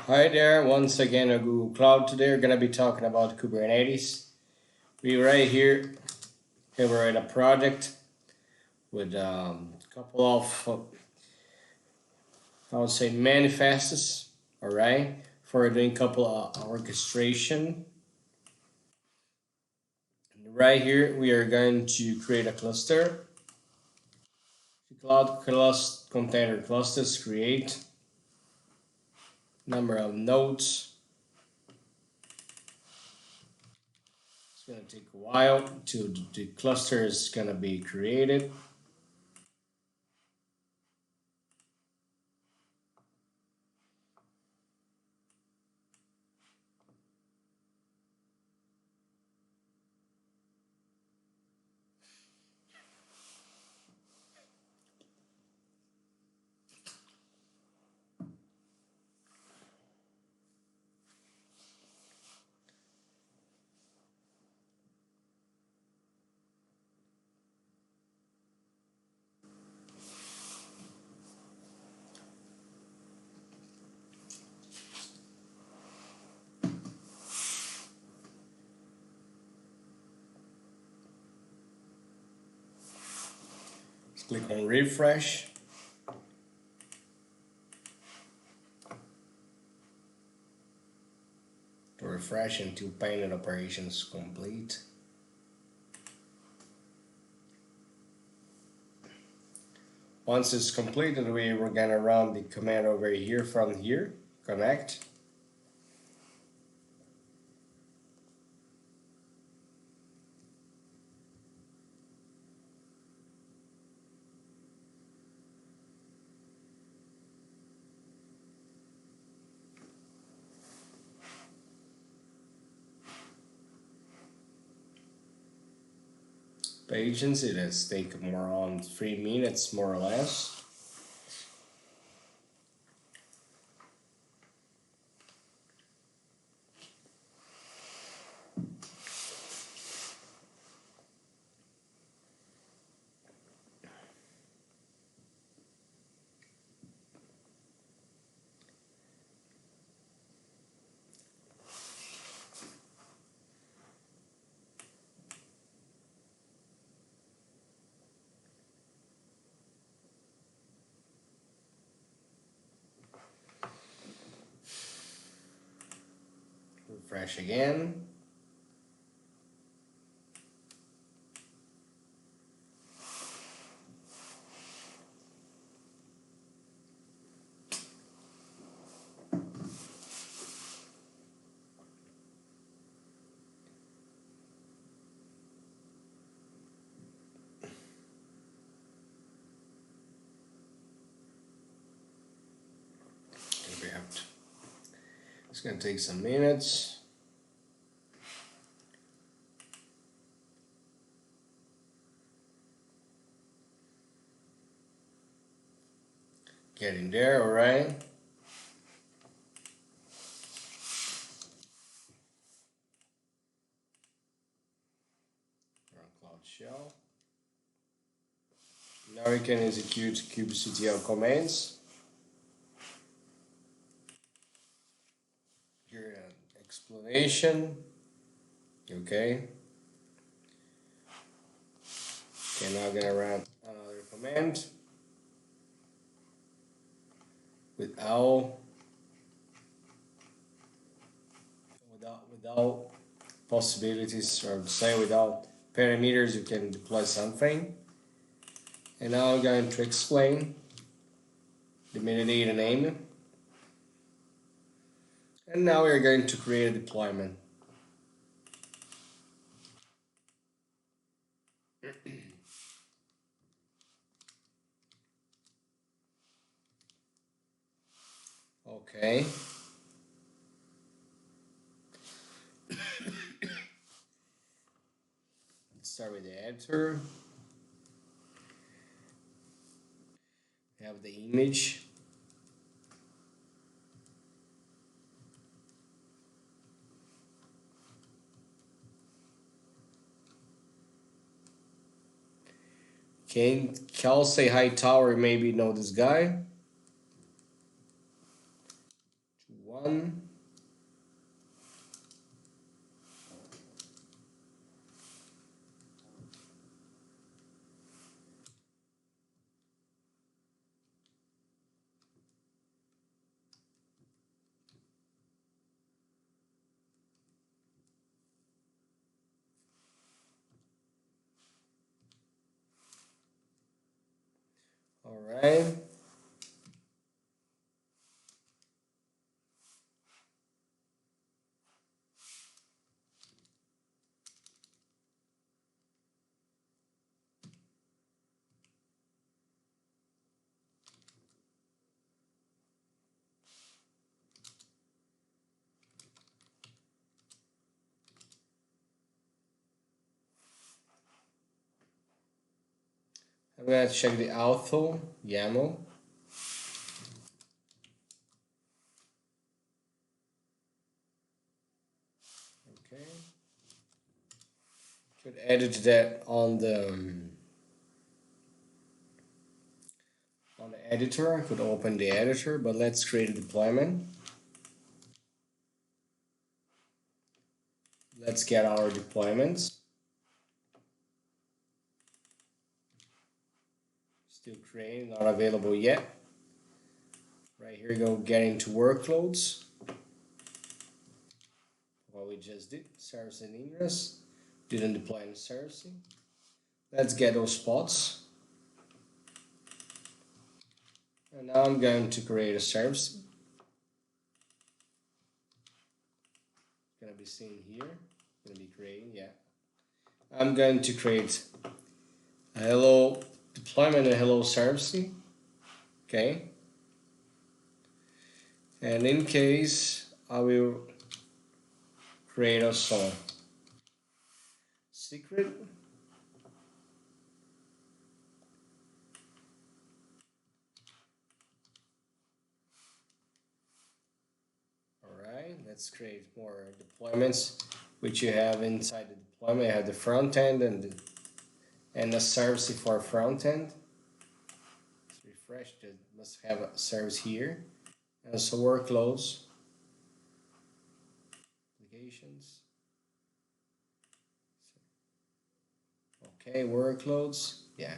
Hi there, once again on Google Cloud. Today we're going to be talking about Kubernetes. We right here have a project with a couple of, I would say, manifests, all right, for doing a couple of orchestration. Right here, we are going to create a cluster. Cloud container clusters create number of nodes. It's going to take a while till the cluster is going to be created. Let's click on refresh. To refresh until payment operations complete. Once it's completed, we're gonna run the command over here from here, connect. Patience, it has taken more on 3 minutes, more or less. Refresh again. We have to, it's gonna take some minutes. Getting there, alright. Run Cloud Shell. Now we can execute kubectl commands. Here an explanation. Okay. Okay, now I'm gonna run another command without possibilities, or say without parameters. You can deploy something. And now I'm going to explain the metadata name. And now we're going to create a deployment. Okay. Let's start with the editor. We have the image. Okay, Cal say hi tower, maybe know this guy. 1. All right. I'm gonna check the auto YAML. Okay. Could edit that on the editor. I could open the editor, but let's create a deployment. Let's get our deployments. Still creating, not available yet. Right here, go getting to workloads. What we just did, service and ingress. Didn't deploy in servicing. Let's get those spots. And now I'm going to create a service. It's gonna be seen here. Gonna be creating, yeah. I'm going to create a hello deployment and hello service. Okay. And in case I will create also secret. Alright, let's create more deployments which you have inside the deployment. You have the front end and the service for front end. Let's refresh that, must have a service here. And so workloads, applications. Okay, workloads, yeah.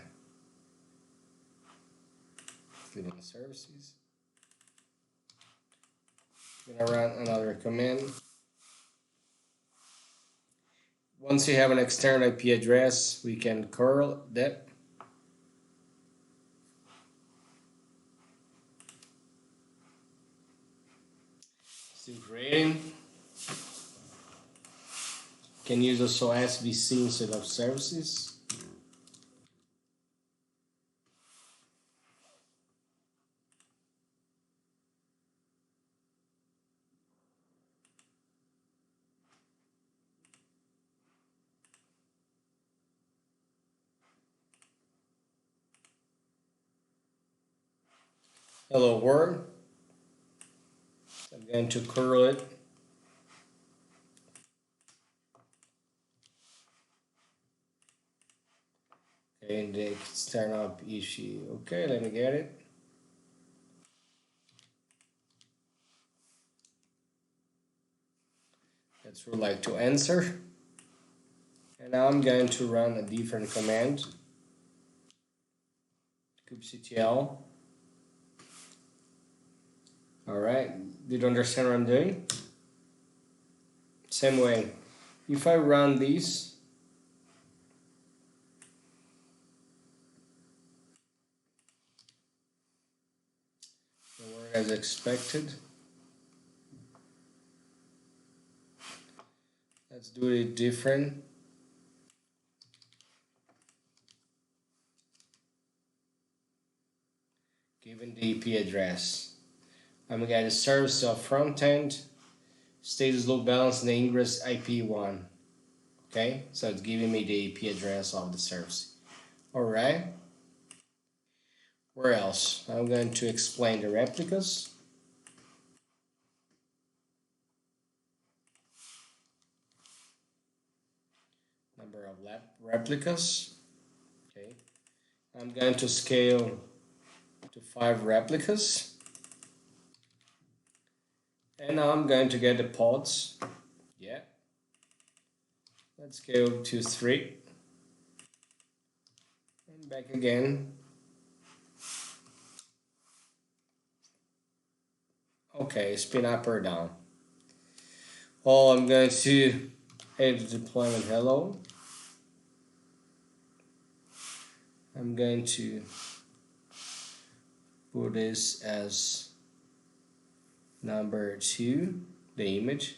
Including services. Gonna run another command. Once you have an external IP address, we can curl that. Still creating. Can use also SVC instead of services. Hello world. I'm going to curl it. Okay, and the external issue. Okay, let me get it. That's what I like to answer. And now I'm going to run a different command. kubectl. Alright, did you understand what I'm doing? Same way. If I run this, it will work as expected. Let's do it different. Given the IP address, I'm gonna get a service of front end, status load balance, and the ingress IP1. Okay, so it's giving me the IP address of the service. Alright. Where else? I'm going to explain the replicas. Number of replicas. Okay. I'm going to scale to 5 replicas. And now I'm going to get the pods. Yeah. Let's go to 3. And back again. Okay, spin up or down. Oh, I'm going to add the deployment hello. I'm going to put this as number 2, the image.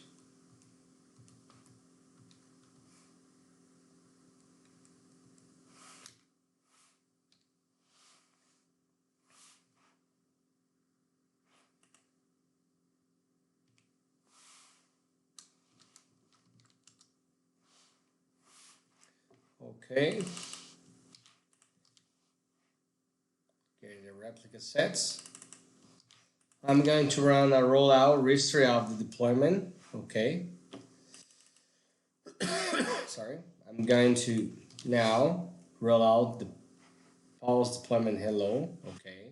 Okay. Get the replica sets. I'm going to run a rollout history of the deployment. Okay. Sorry. I'm going to now roll out the pulse deployment hello. Okay.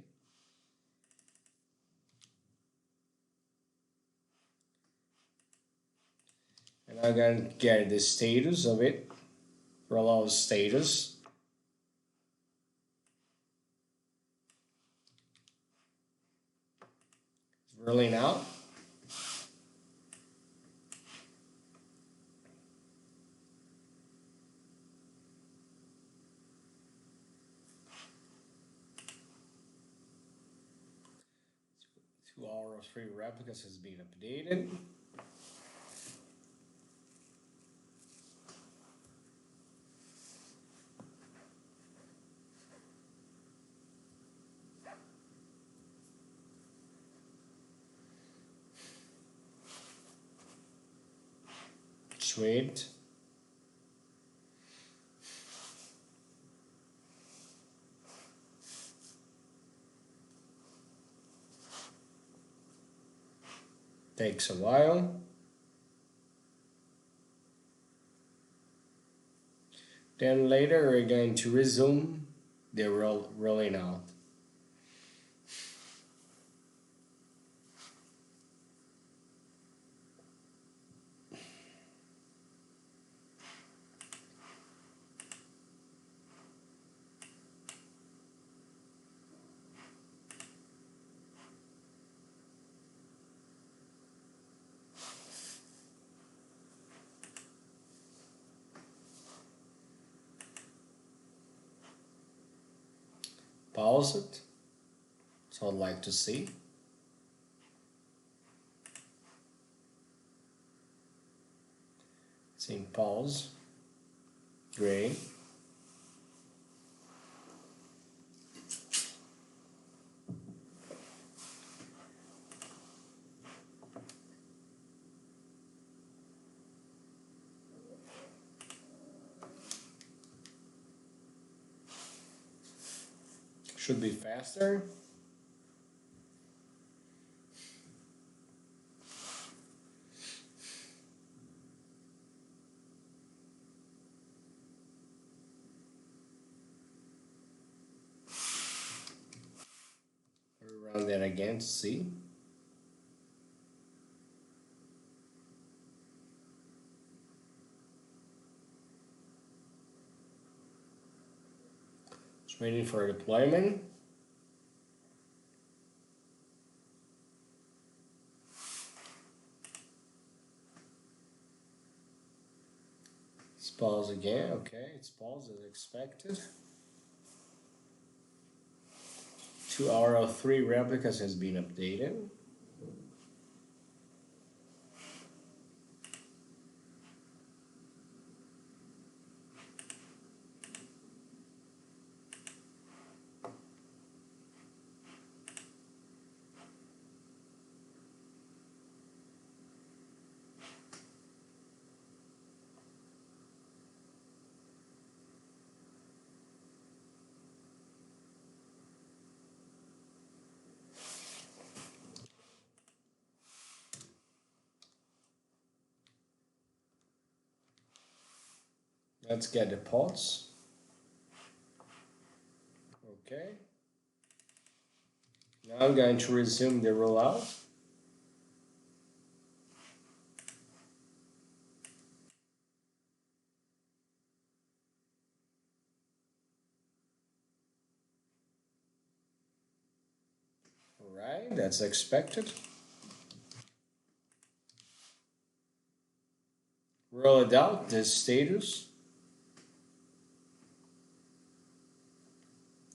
And I'm going to get the status of it. Rollout status. It's rolling out. Two hour of free replicas has been updated. Sweet. Takes a while. Then later we're going to resume the rolling out. Pause it. So I'd like to see. Saying pause. Gray. Should be faster. We'll run that again to see. Just waiting for deployment. Let's pause again. Okay, it's paused as expected. 2 hour of 3 replicas has been updated. Let's get the pods. Okay. Now I'm going to resume the rollout. Alright, that's expected. Roll it out, this status.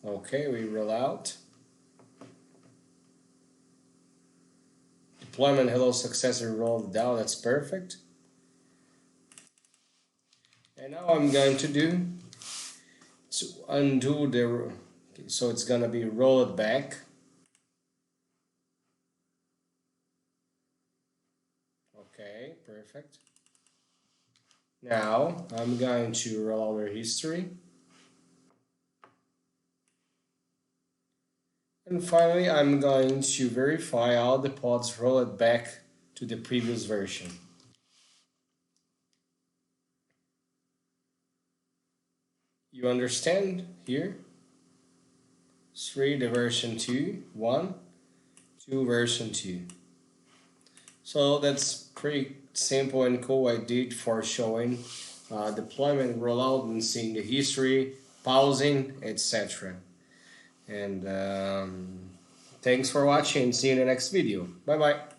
Okay, we roll out. Deployment hello successor rolled out, that's perfect. And now I'm going to do to undo the, so it's gonna be roll it back. Okay, perfect. Now I'm going to roll over history. And finally, I'm going to verify all the pods roll it back to the previous version. You understand here? 3 the version 2, 1, 2 version 2. So that's pretty simple and cool I did for showing deployment, rollout, and seeing the history, pausing, etc. And thanks for watching. See you in the next video. Bye bye.